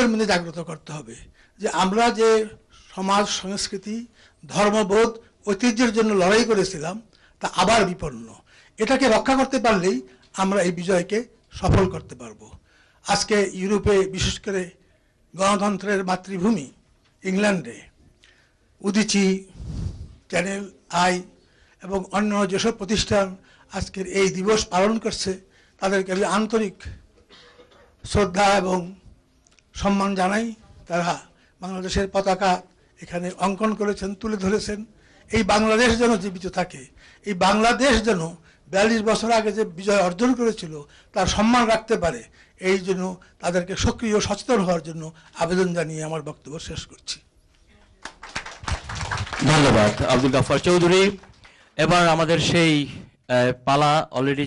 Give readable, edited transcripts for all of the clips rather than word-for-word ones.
আমাদের মধ্যে জাগ্রত করতে হবে যে আমরা যে সমাজ সংস্কৃতি ধর্মবোধ ঐতিহ্যের জন্য লড়াই করেছিলাম তা আবার বিপন্ন। এটাকে রক্ষা করতে পারলেই আমরা এই বিজয়কে সফল করতে পারবো। আজকে ইউরোপে, বিশেষ করে গণতন্ত্রের মাতৃভূমি ইংল্যান্ডে, উদীচী, চ্যানেল আই এবং অন্য যেসব প্রতিষ্ঠান আজকের এই দিবস পালন করছে তাদেরকে আমি আন্তরিক শ্রদ্ধা এবং সম্মান জানাই। তারা বাংলাদেশের পতাকা এখানে অঙ্কন করেছেন, তুলে ধরেছেন। এই বাংলাদেশ যেন জীবিত থাকে, এই বাংলাদেশ যেন 42 বছর আগে যে বিজয় অর্জন করেছিল তার সম্মান রাখতে পারে, এই জন্য তাদেরকে সক্রিয় সচেতন হওয়ার জন্য আবেদন জানিয়ে আমার বক্তব্য শেষ করছি। ধন্যবাদ আব্দুল গাফফার চৌধুরী। এবার আমাদের সেই পালা অলরেডি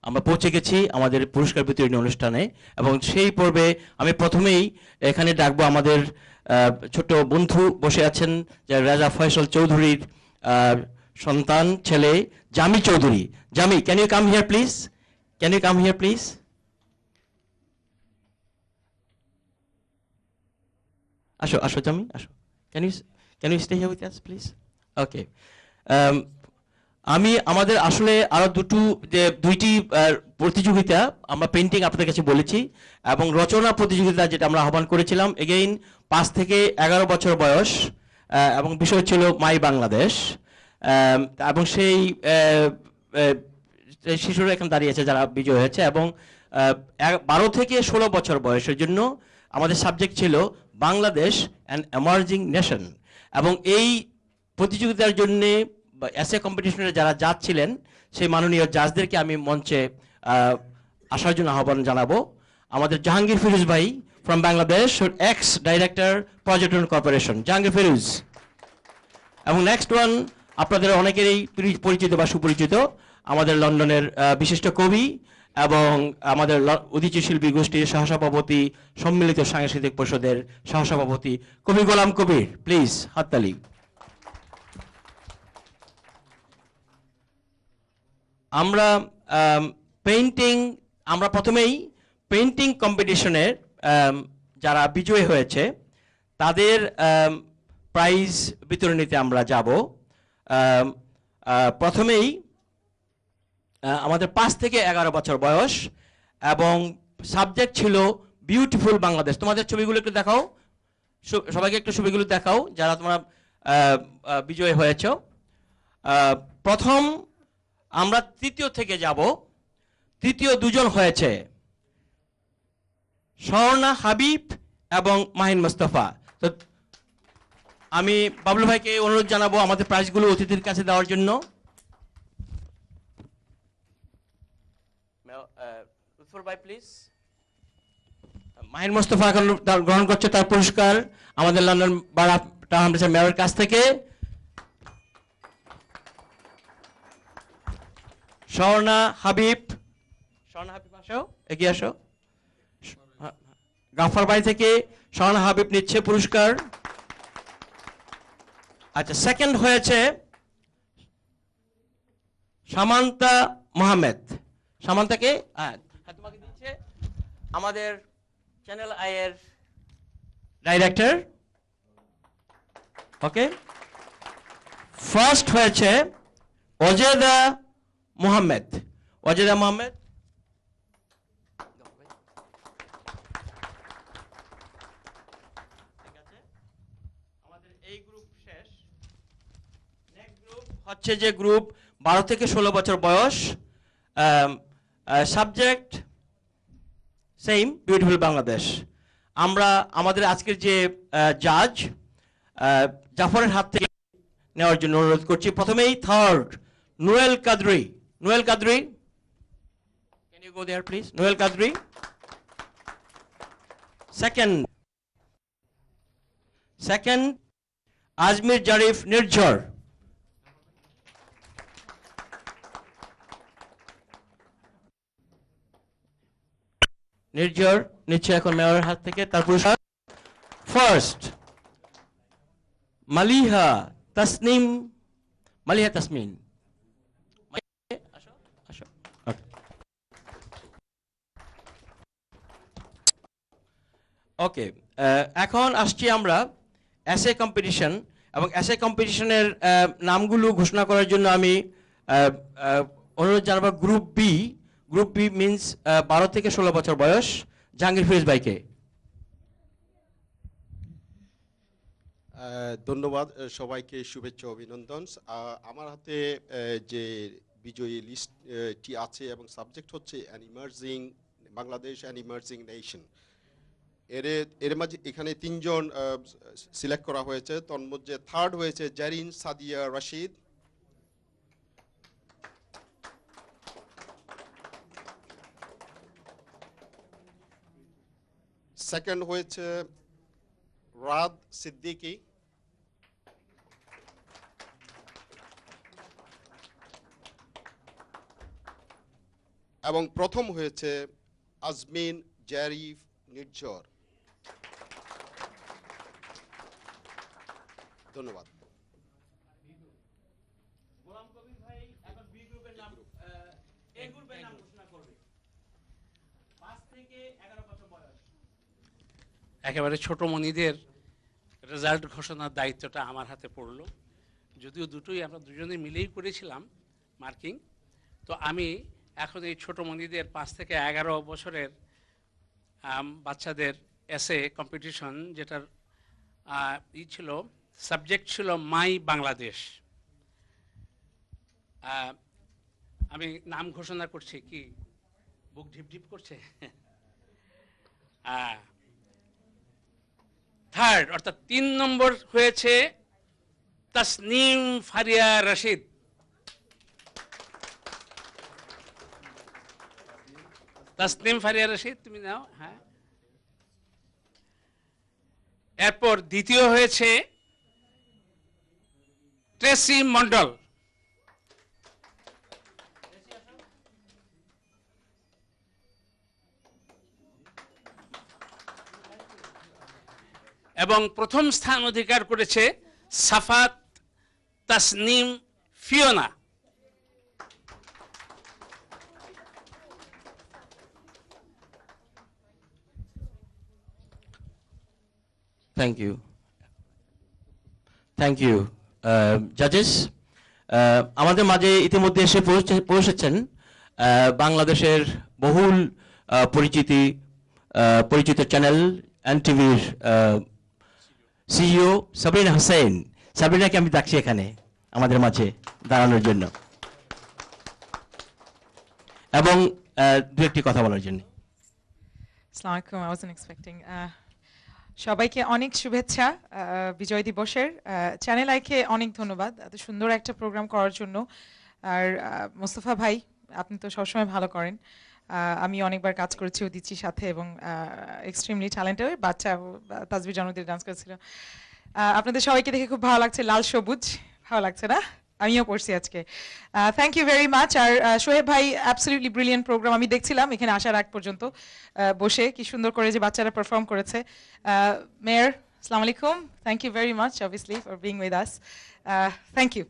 আমরা পৌঁছে গেছি আমাদের পুরস্কার বিতরণী অনুষ্ঠানে, এবং সেই পর্বে আমি প্রথমেই এখানে ডাকবো আমাদের ছোট বন্ধু বসে আছেন, যে রাজা ফয়সাল চৌধুরীর সন্তান ছেলে Jami Chowdhury. Jami, can you come here please? Can you come here please? আসো আসো জামি, আসো। Can you stay here with us, please? Okay. আমি আমাদের আসলে আরো দুইটি প্রতিযোগিতা আমরা পেন্টিং আপনাদের কাছে বলেছি, এবং রচনা প্রতিযোগিতা যেটা আমরা আহ্বান করেছিলাম, এগেইন 5 থেকে 11 বছর বয়স, এবং বিষয় ছিল মাই বাংলাদেশ। এবং সেই শিশুরা এখানে দাঁড়িয়ে আছে যারা বিজয় হয়েছে, এবং 12 থেকে 16 বছর বয়সের জন্য আমাদের সাবজেক্ট ছিল বাংলাদেশ অ্যান্ড এমার্জিং নেশন। এবং এই প্রতিযোগিতার জন্য এসএ কম্পিটিশনে যারা জাজ ছিলেন সেই মাননীয় জাজদেরকে আমি মঞ্চে আসার জন্য আহ্বান জানাবো। আমাদের জাহাঙ্গীর ফিরোজ ভাই ফ্রম বাংলাদেশ, এক্স ডাইরেক্টর পর্যটন কর্পোরেশন, জাহাঙ্গীর ফিরোজ। এবং নেক্সট ওয়ান আপনাদের অনেকেরই পরিচিত বা সুপরিচিত, আমাদের লন্ডনের বিশিষ্ট কবি এবং আমাদের উদীচী শিল্পী গোষ্ঠীর সহসভাপতি, সম্মিলিত সাংস্কৃতিক পরিষদের সহসভাপতি কবি গোলাম কবির। প্লিজ হাততালি। আমরা আমরা প্রথমেই পেইন্টিং কম্পিটিশনের যারা বিজয়ী হয়েছে তাদের প্রাইজ বিতরণীতে আমরা যাব। প্রথমেই আমাদের 5 থেকে 11 বছর বয়স, এবং সাবজেক্ট ছিল বিউটিফুল বাংলাদেশ। তোমাদের ছবিগুলো একটু দেখাও, সবাইকে একটু ছবিগুলো দেখাও যারা তোমরা বিজয়ী হয়েছ। প্রথম আমরা তৃতীয় থেকে যাব। তৃতীয় দুজন হয়েছে স্বর্ণা হাবিব এবং মাহিন মোস্তফা। তো আমি বাবলু ভাইকে অনুরোধ জানাবো আমাদের প্রাইজগুলো অতিথির কাছে দেওয়ার জন্য। ভাই প্লিজ। মাহিন মোস্তফা এখন গ্রহণ করছে তার পুরস্কার আমাদের লন্ডন বারা টাউন মেয়রের কাছ থেকে। স্বর্ণা হাবিব, আসো, এগিয়ে আসো। গাফফার বাড়ি থেকে স্বর্ণা হাবিব নিচ্ছে পুরস্কার। আচ্ছা, সেকেন্ড হয়েছে সামান্তা মোহাম্মদ। সামান্তাকে তোমাকে দিচ্ছে আমাদের চ্যানেল আই এর ডাইরেক্টর। ওকে। ফার্স্ট হয়েছে অজেদা মোহাম্মদ। অজেদা মোহাম্মদ, আমাদের এই গ্রুপ শেষ। নেক্সট গ্রুপ হচ্ছে যে গ্রুপ 12 থেকে 16 বছর বয়স, সাবজেক্ট সেম বিউটিফুল বাংলাদেশ। আমরা আমাদের আজকের যে জাজ জাফরের হাত থেকে নেওয়ার জন্য অনুরোধ করছি। প্রথমেই third Noel Quadri. Noel Quadri, can you go there please? Noel Quadri. Second Azmir Zarif Nirjhor. Nirjhor নিচ্ছে এখন মেয়রের হাত থেকে তার পুরস্কার। ফার্স্ট মালিহা তাসনিম, মালিহা তাসমিন। ওকে, এখন আসছি আমরা এসএ কম্পিটিশন, এবং এসএ কম্পিটিশনের নামগুলো ঘোষণা করার জন্য আমি আহ, আহ, অনুরোধ জানাবো group B. Group B means 12 থেকে 16 বছর বয়স, জাহাঙ্গীর ফিরোজ ভাইকে। ধন্যবাদ সবাইকে, শুভেচ্ছা অভিনন্দন। আমার হাতে যে বিজয়ী লিস্টটি আছে এবং সাবজেক্ট হচ্ছে an emerging Bangladesh an emerging nation. এর মাঝে এখানে 3 জন সিলেক্ট করা হয়েছে। তন্মধ্যে থার্ড হয়েছে জারিন সাদিয়া রশিদ, সেকেন্ড হয়েছে রাদ সিদ্দিকী, এবং প্রথম হয়েছে আজমিন জারিফ নির্ঝর। ধন্যবাদ। একেবারে ছোট মনিদের রেজাল্ট ঘোষণার দায়িত্বটা আমার হাতে পড়লো। যদিও দুটোই আমরা দুজনে মিলেই করেছিলাম মার্কিং, তো আমি এখন এই ছোট মনিদের 5 থেকে 11 বছরের বাচ্চাদের এসএ কম্পিটিশন, যেটার ছিল সাবজেক্ট ছিল মাই বাংলাদেশ। আমি নাম ঘোষণা করছি, কি বুক ঢিপ ঢিপ করছে? থার্ড অর্থাৎ 3 নম্বর হয়েছে তাসনিম ফারিয়া রশিদ। তাসনিম ফারিয়া রশিদ, তুমি নাও। হ্যাঁ, এরপর দ্বিতীয় হয়েছে ট্রেসি মন্ডল। এবং প্রথম স্থান অধিকার করেছে Safat Tasnim Fiona. Thank you, thank you জাজেস। আমাদের মাঝে ইতিমধ্যে এসে পৌঁছেছেন বাংলাদেশের বহুল পরিচিত চ্যানেল এনটিভির সিইও সাবরিনা হোসেন। সাবরিনাকে আমি ডাকছি এখানে আমাদের মাঝে দাঁড়ানোর জন্য এবং দু একটি কথা বলার জন্য। আসসালামু আলাইকুম, I wasn't expecting. সবাইকে অনেক শুভেচ্ছা বিজয় দিবসের। চ্যানেল আইকে অনেক ধন্যবাদ এত সুন্দর একটা প্রোগ্রাম করার জন্য। আর মোস্তফা ভাই, আপনি তো সবসময় ভালো করেন। আমি অনেকবার কাজ করেছি উদিচির সাথে এবং এক্সট্রিমলি ট্যালেন্টেড। বাচ্চা তাজবির জন্মদিনে ডান্স করেছিল। আপনাদের সবাইকে দেখে খুব ভালো লাগছে, লাল সবুজ ভালো লাগছে না? আমিও পড়ছি আজকে। Thank you very much. আর সোহেব ভাই, অ্যাবসলিউটলি ব্রিলিয়েন্ট প্রোগ্রাম। আমি দেখছিলাম এখানে আসার আগ পর্যন্ত বসে কি সুন্দর করে যে বাচ্চারা পারফর্ম করেছে। মেয়র, আসসালামু আলাইকুম, thank you very much obviously for being with us. Thank you.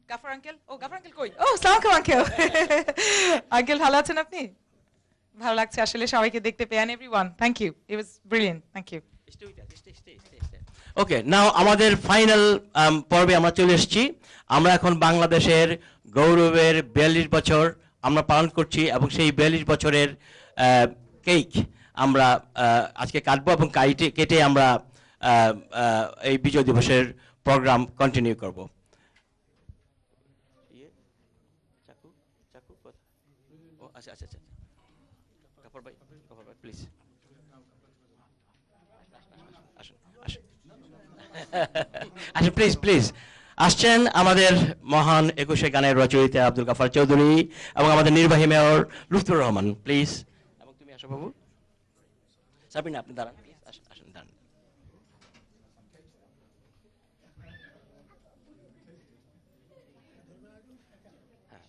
Gaffar uncle, ও গাফার আঙ্কেল কই? ও আসসালামু আলাইকুম আঙ্কেল। আঙ্কেল ভালো আছেন আপনি? ভালো লাগছে আসলে সবাইকে দেখতে পেয়ে। Everyone, thank you, it was brilliant, thank you. Okay, now আমাদের ফাইনাল পর্বে আমরা চলে এসেছি। আমরা এখন বাংলাদেশের গৌরবের 42 বছর আমরা পালন করছি এবং সেই 42 বছরের কেক আমরা আজকে কাটবো এবং কেটে আমরা এই বিজয় দিবসের প্রোগ্রাম কন্টিনিউ করব। আচ্ছা আচ্ছা আচ্ছা, কাপড় ভাই প্লিজ আসুন আসুন আচ্ছা, প্লিজ প্লিজ। আসছেন আমাদের মহান 21শে গানের রচয়িতা আব্দুল গাফার চৌধুরী এবং আমাদের নির্বাহী মেয়র লুৎফুর রহমান, প্লিজ। এবং তুমি আসো বাবু। সাবিনা, আপনি দাঁড়ান প্লিজ, আসুন আসুন দাঁড়ান। হ্যাঁ,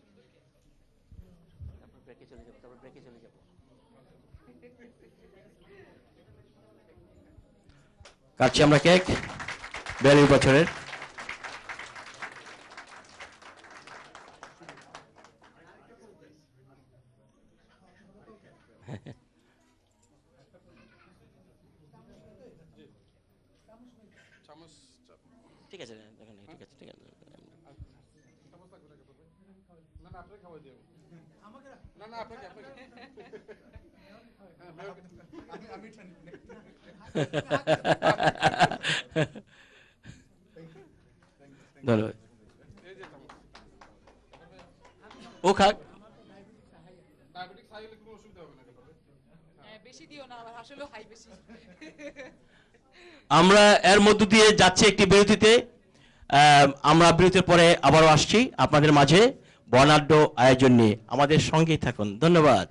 তারপর ব্রেকে চলে যাবো, তারপর ব্রেকে চলে যাবো। কাটছি আমরা কেক 42 বছরের। ঠিক আছে দেখেন, ঠিক আছে, ঠিক আছে। ধন্যবাদ। ও খাক। বেশি দিও না, আমার আসলে হাই বেশি। আমরা এর মধ্য দিয়ে যাচ্ছি একটি বিরতিতে। আমরা বিরতির পরে আবারও আসছি আপনাদের মাঝে বর্ণাঢ্য আয়োজন নিয়ে। আমাদের সঙ্গেই থাকুন। ধন্যবাদ।